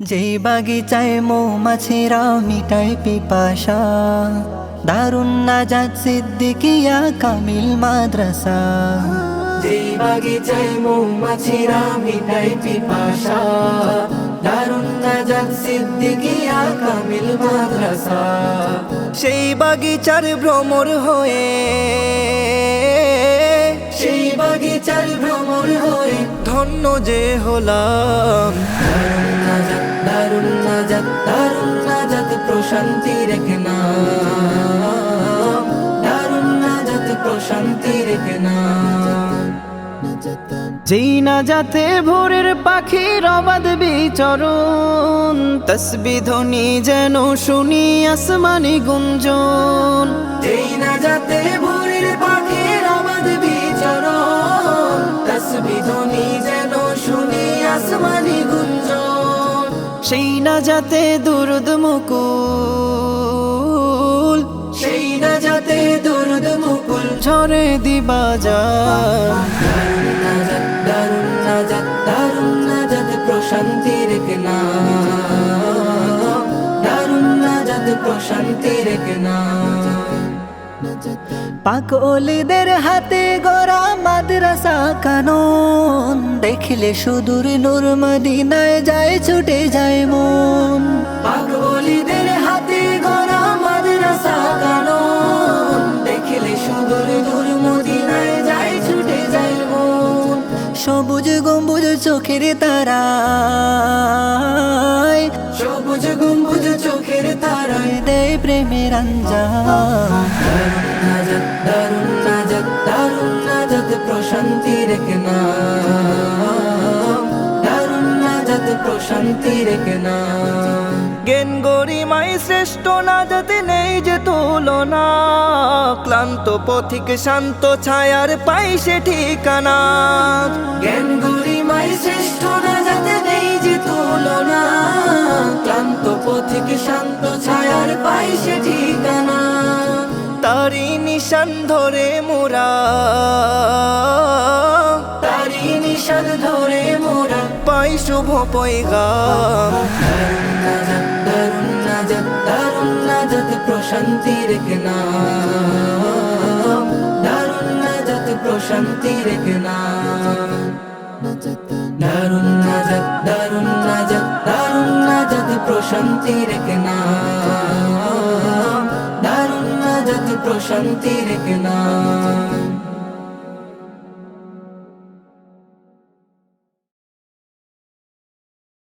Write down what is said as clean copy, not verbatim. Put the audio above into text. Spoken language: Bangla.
যেই বাগিচায় মৌমাছিরা মিটায় পিপাসা, দারুন নাজাত সিদ্দিকিয়া কামিল মাদ্রাসা। যেই বাগিচায় মৌমাছিরা মিটায় পিপাসা, দারুন নাজাত সিদ্দিকিয়া কামিল মাদ্রাসা। সেই বাগিচার ভ্রমর হয়ে, সেই বাগিচার ভ্রমর হয়ে ধন্য যে হলাম। দারুন নাজাত, দারুন নাজাত, দারুন নাজাত প্রশান্তির এক নাম, দারুন নাজাত প্রশান্তির এক নাম। যেই নাজাতে ভোরের পাখির অবাধ বিচরণ, তসবিহ ধ্বনি যেন শুনি আসমানি গুঞ্জন। যেই নাজাতে ভোরের পাখির অবাধ বিচরণ, তসবিহ ধ্বনি যেন শুনি আসমানি গুঞ্জন। সেই নাজাতে দুরুদ মুকুল, সেই নাজাতে দুরুদ মুকুল ঝরে দিবা যায়। দারুন নাজাত, দারুন নাজাত, দারুন নাজাত প্রশান্তির এক নাম, দারুন নাজাত প্রশান্তির এক নাম। পাক ওলিদের হাতে গড়া মাদ্রাসা কানন, দেখলে সুদূর নূর মদিনায় যায় ছুটে যায় মন। পাক ওলিদের হাতে গড়া মাদ্রাসা কানন, দেখলে সুদূর দূর মদিনায় যায় ছুটে যায় মন। সবুজ গম্বুজ চোখের তারায়, সবুজ গম্বুজ চোখের তারায় দেয় প্রেমের আঞ্জাম। দারুন নাজাত, দারুন নাজাত, দারুন নাজাত প্রশান্তির এক নাম, দারুন নাজাত প্রশান্তির এক নাম। জ্ঞান গরিমায় শ্রেষ্ঠ নাজাতে নেই যে তুলনা, ক্লান্ত পথিক শান্ত ছায়ার পাই সে ঠিকানা। জ্ঞান গরিমায় শ্রেষ্ঠ নাজাতে নেই যে তুলনা, ক্লান্ত পথিক শান্ত ছায়ার পাই সে ঠিকানা। তারি নিশান ধরে মোরা, তারি নিশান ধরে মোরা পাই শুভ পয়গাম। দারুন নাজাত, দারুন নাজাত, দারুন নাজাত প্রশান্তির এক নাম, দারুন নাজাত প্রশান্তির এক নাম। দারুন নাজাত, দারুন নাজাত, দারুন নাজাত প্রশান্তির এক নাম, দারুন নাজাত প্রশান্তির এক নাম।